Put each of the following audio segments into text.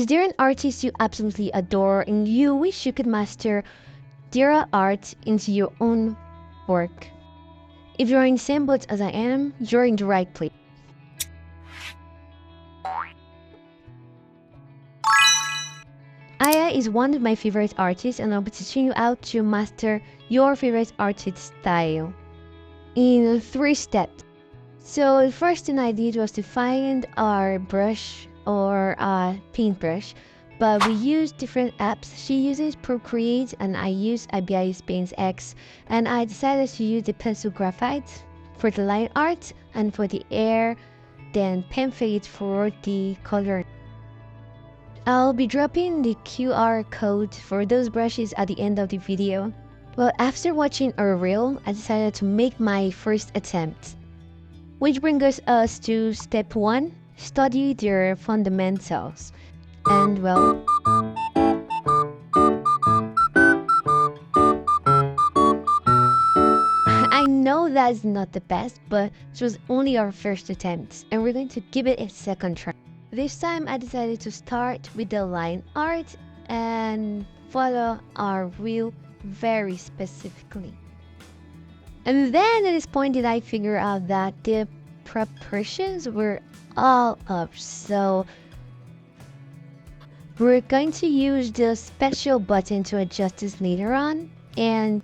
Is there an artist you absolutely adore and you wish you could master their art into your own work? If you're in the same boat as I am, you're in the right place. Aya is one of my favorite artists and I'll be teaching you how to master your favorite artist style in 3 steps. So the first thing I did was to find our brush or paintbrush, but we used different apps. She uses Procreate and I use IBI's Paint X, and I decided to use the pencil graphite for the line art and for the air, then pen fade for the color. I'll be dropping the QR code for those brushes at the end of the video. Well, after watching a reel, I decided to make my first attempt. Which brings us to step 1, study their fundamentals. And well, I know that's not the best, but it was only our first attempt and we're going to give it a second try. This time I decided to start with the line art and follow our reel very specifically. And then at this point did I figure out that the proportions were all up, so we're going to use the special button to adjust this later on, and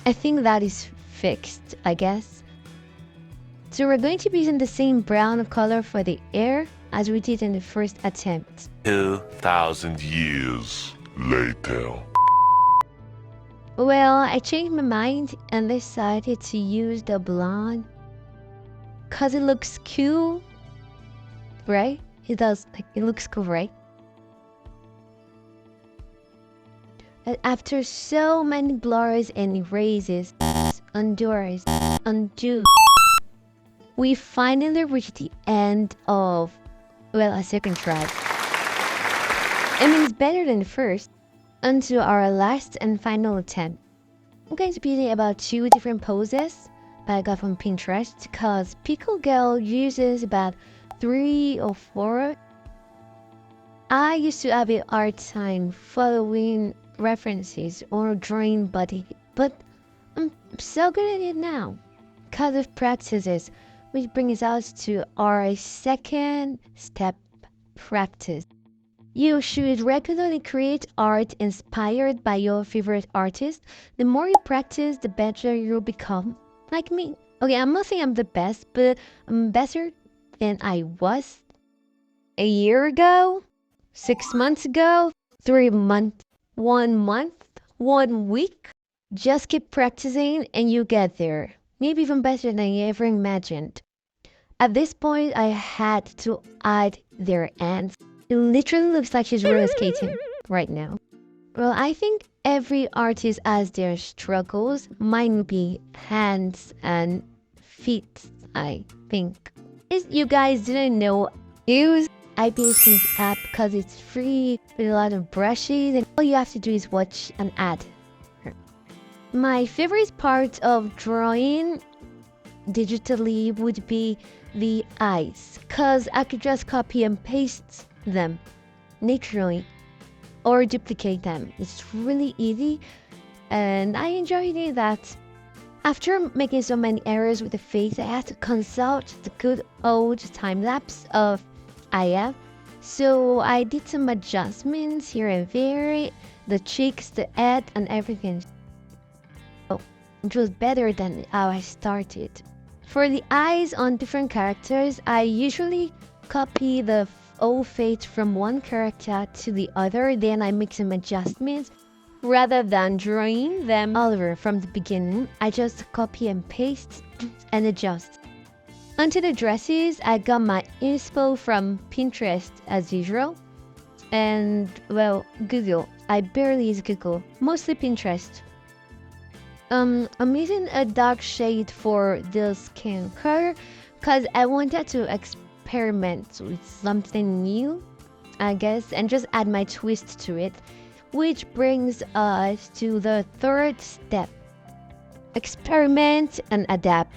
I think that is fixed, I guess. So we're going to be using the same brown color for the air as we did in the first attempt. 2,000 years later. Well, I changed my mind and decided to use the blonde cause it looks cool, right? It does, like, it looks cool, right? And after so many blurs and erases, undo, we finally reached the end of, well, a second try. I mean, it's better than the first. Onto our last and final attempt. I'm going to be doing about 2 different poses that I got from Pinterest because Pickle Girl uses about 3 or 4. I used to have a hard time following references or drawing body, but I'm so good at it now because of practices, which brings us to our second step, practice. You should regularly create art inspired by your favorite artist. The more you practice, the better you'll become. Like me. Okay, I'm not saying I'm the best, but I'm better than I was a year ago, 6 months ago, 3 months, 1 month, 1 week. Just keep practicing and you get there. Maybe even better than you ever imagined. At this point, I had to add their ends. It literally looks like she's roller skating right now. Well, I think every artist has their struggles. Mine would be hands and feet, I think. If you guys didn't know, use IPA's app because it's free with a lot of brushes and all you have to do is watch an ad. My favorite part of drawing digitally would be the eyes because I could just copy and paste them naturally or duplicate them. It's really easy and I enjoy doing that. After making so many errors with the face, I had to consult the good old time-lapse of Aya. So I did some adjustments here and there, the cheeks, the head and everything. Oh, it was better than how I started. For the eyes on different characters, I usually copy the old face from one character to the other, then I make some adjustments. Rather than drawing them all over from the beginning, I just copy and paste and adjust. Onto the dresses, I got my inspo from Pinterest as usual. And, well, Google. I barely use Google, mostly Pinterest. I'm using a dark shade for the skin color because I wanted to experiment with something new, I guess, and just add my twist to it. Which brings us to the third step. Experiment and adapt.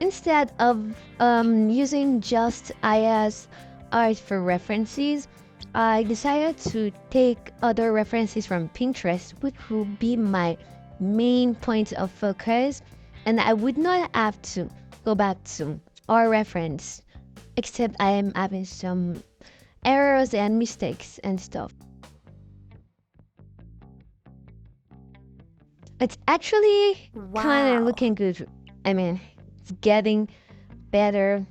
Instead of using just Aya's art for references, I decided to take other references from Pinterest, which would be my main point of focus, and I would not have to go back to our reference, except I am having some errors and mistakes and stuff. It's actually kind of looking good. I mean, it's getting better.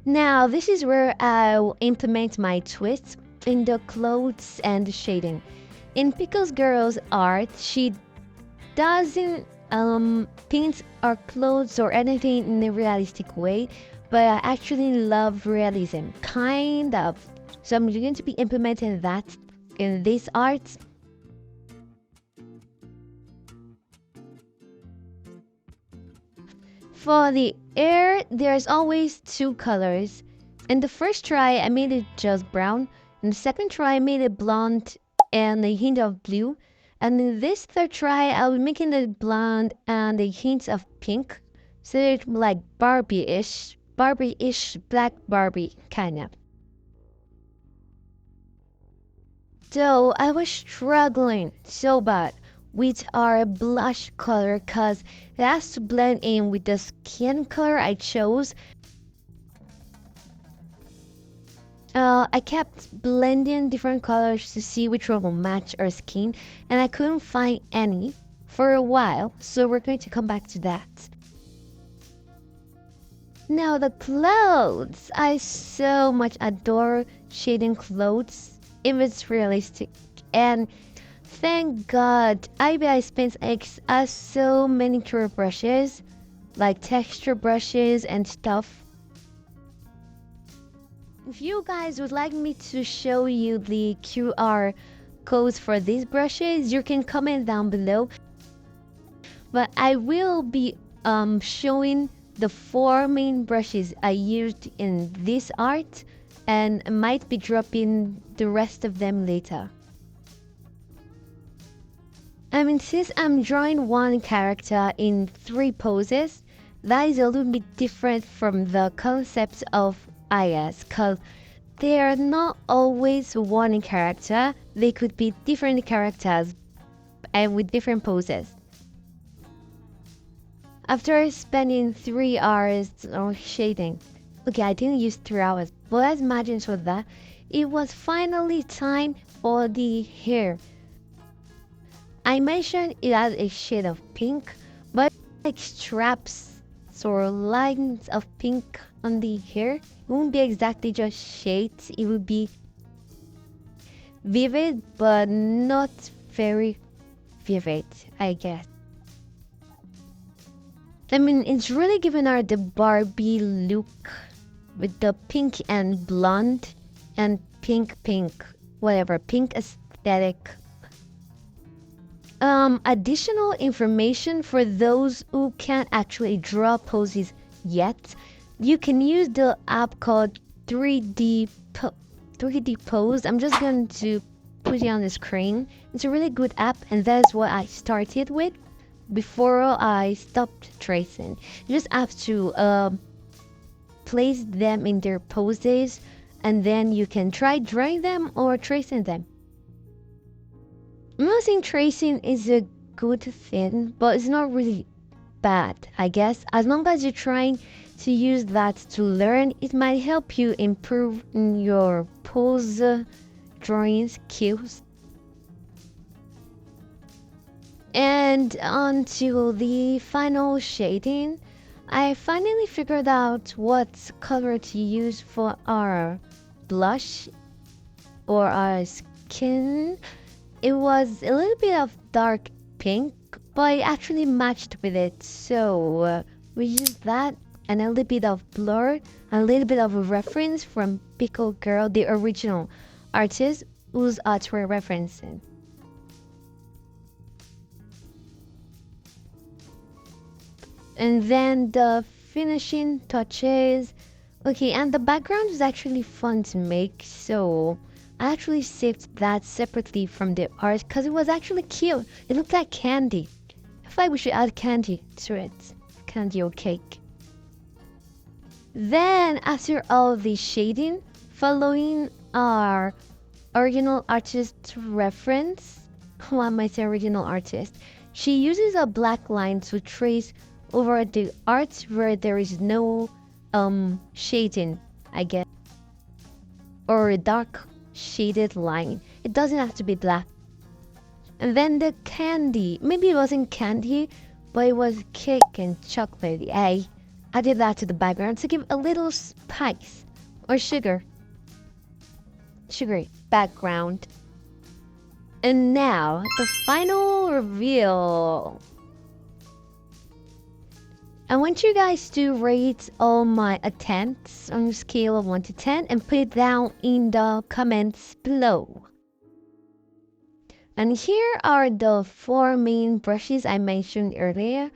Now, this is where I'll implement my twist in the clothes and the shading. In Pickles Girl's art, she doesn't paint our clothes or anything in a realistic way, but I actually love realism, kind of. So I'm going to be implementing that in this art. For the hair, there's always two colors. In the first try, I made it just brown. In the second try, I made it blonde and a hint of blue. And in this third try, I'll be making it blonde and a hint of pink. So it's like Barbie-ish, black Barbie, kinda. So I was struggling so bad with our blush color because it has to blend in with the skin color I chose. I kept blending different colors to see which one will match our skin, and I couldn't find any for a while, so we're going to come back to that. Now the clothes! I so much adore shading clothes if it's realistic, and thank God I spent X has so many color brushes, like texture brushes and stuff. If you guys would like me to show you the QR codes for these brushes, you can comment down below. But I will be showing the 4 main brushes I used in this art, and might be dropping the rest of them later. I mean, since I'm drawing one character in 3 poses, that is a little bit different from the concept of Ayas, because they are not always one character. They could be different characters and with different poses. After spending 3 hours on shading, okay, I didn't use 3 hours, but let's imagine so that it was finally time for the hair. I mentioned it has a shade of pink, but like straps or lines of pink on the hair. It won't be exactly just shades, it will be vivid, but not very vivid, I guess. I mean, it's really giving her the Barbie look with the pink and blonde and pink, whatever, pink aesthetic. Additional information for those who can't actually draw poses yet, you can use the app called 3D Pose. I'm just going to put it on the screen. It's a really good app, and that's what I started with before I stopped tracing. You just have to place them in their poses, and then you can try drawing them or tracing them. I'm not saying tracing is a good thing, but it's not really bad, I guess. As long as you're trying to use that to learn, it might help you improve in your pose drawing skills. And on to the final shading. I finally figured out what color to use for our blush or our skin. It was a little bit of dark pink, but it actually matched with it. So we used that and a little bit of blur, a little bit of a reference from Pickle Girl, the original artist whose art we're referencing. And then the finishing touches. Okay, and the background is actually fun to make, so I actually saved that separately from the art because it was actually cute. It looked like candy. I feel like we should add candy to it. Candy or cake. Then, after all the shading, following our original artist reference. Why am I saying original artist? She uses a black line to trace over the art where there is no shading, I guess, or a dark shaded line. It doesn't have to be black. And then the candy, maybe it wasn't candy, but it was cake and chocolate. I added that to the background to give a little spice or sugary background. And now the final reveal. I want you guys to rate all my attempts on a scale of 1 to 10 and put it down in the comments below. And here are the 4 main brushes I mentioned earlier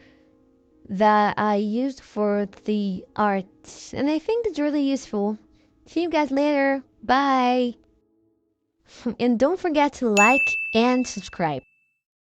that I used for the art. And I think it's really useful. See you guys later. Bye. And don't forget to like and subscribe.